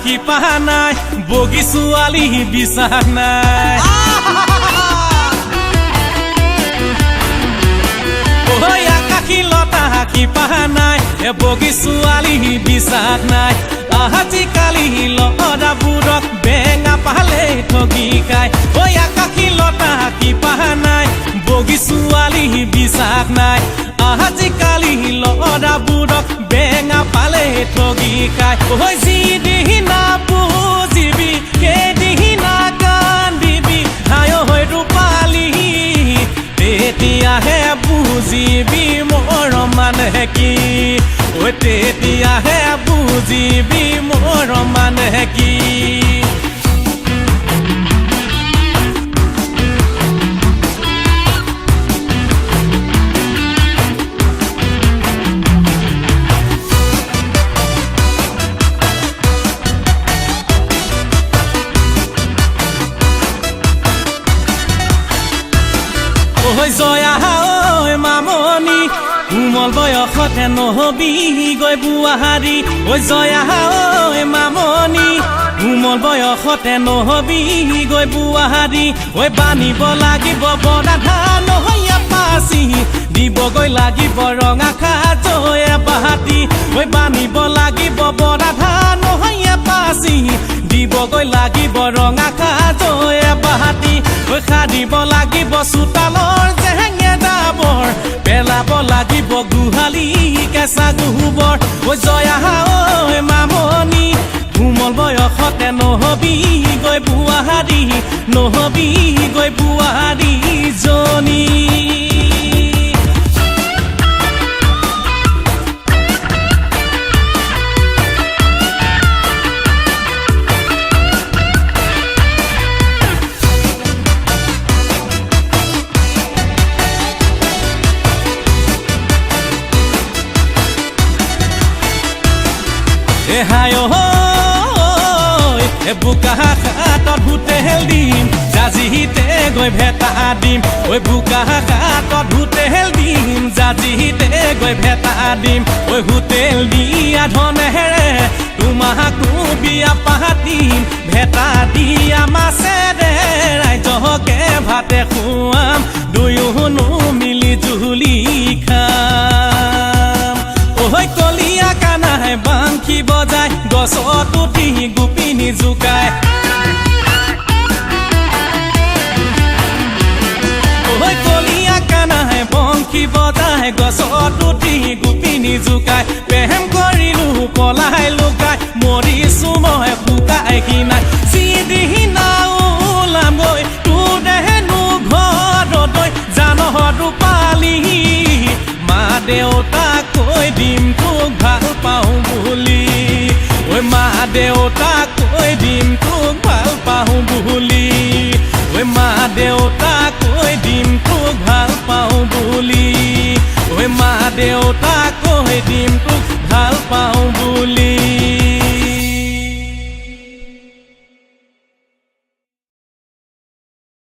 কি পাহা নাই বগী ছোৱালী বিশ্বাস নাই ঐ আকাশী লতা কি পাহা নাই বগী ছোৱালী বিশ্বাস নাই আজিকালি ল'ৰাবোৰক বেঙা পালে ঠগি খায় ঐ আকাশী লতা কি পাহা নাই বগী ছোৱালী বিশ্বাস নাই আজিকালি ল'ৰাবোৰক বেঙা পালে ঠগি খায় ঐ যিদিনা বুজিবি সেইদিনা কান্দিবি হায় হৈ ৰূপালী তেতিয়াহে বুজিবি মোৰ মানে কি ঐ তেতিয়াহে বুজিবি মোৰ মানে কি ঐ জয়া ঐ মামনি কোমল বয়সতে নহবি গৈ বুঢ়াৰী ঐ জয়া ঐ মামনি কোমল বয়সতে নহবি গৈ বুঢ়াৰী ঐ বানিব লাগিব বৰা ধান হৈয়া পাচি দিবগৈ লাগিব ৰঙা খাজৈ বাহাতি ঐ বানিব লাগিব বৰা ধান হৈয়া পাচি দিবগৈ লাগিব ৰঙা খাজৈ বাহাতি ঐ খাদিব লাগিব চোতালৰ জেহেঙে ডাবৰ পেলাব লাগিব গোহালি কেঁচা গোবৰ ঐ জয়া ঐ মামনি কোমল বয়সতে নহবি গৈ বুঢ়াৰী নহবি গৈ বুঢ়াৰী জনী হায় বোকা হাতত হোটেল দিম জাজিতে গৈ ভেটা দিম ঐ বোকা হাতত হোটেল দিম জাজিতে গৈ ভেটা দিম ঐ হোটেল দিয়া ধনেৰে তোমাকো বিয়া পাতিম ভেটা দিয়া মাছেৰে ৰাইজকে ভাতে খুৱাম দুয়োনো মিলি জুলি খাম ঐ কলীয়া কানাই বাংশী বজাই গছত উঠি গোপিনী জোকায় ঐ কলীয়া কানাই বংশী বজাই গছত উঠি গোপিনী জোকায় প্ৰেম কৰিলো পলাই লুকাই মৰিছো মই শুকাই কিনাই যিদিনা ওলাম গৈ তোৰেনো ঘৰলৈ জানহ ৰূপালী মা দেউতাক কৈ দিম তোক ভাল পাওঁ বুলি ঐ মা দেউতাক কৈ দিম তোক ভাল পাওঁ বুলি ঐ মা দেউতাক কৈ দিম তোক ভাল পাওঁ বুলি ঐ মা দেউতাক কৈ দিম তোক ভাল পাওঁ বুলি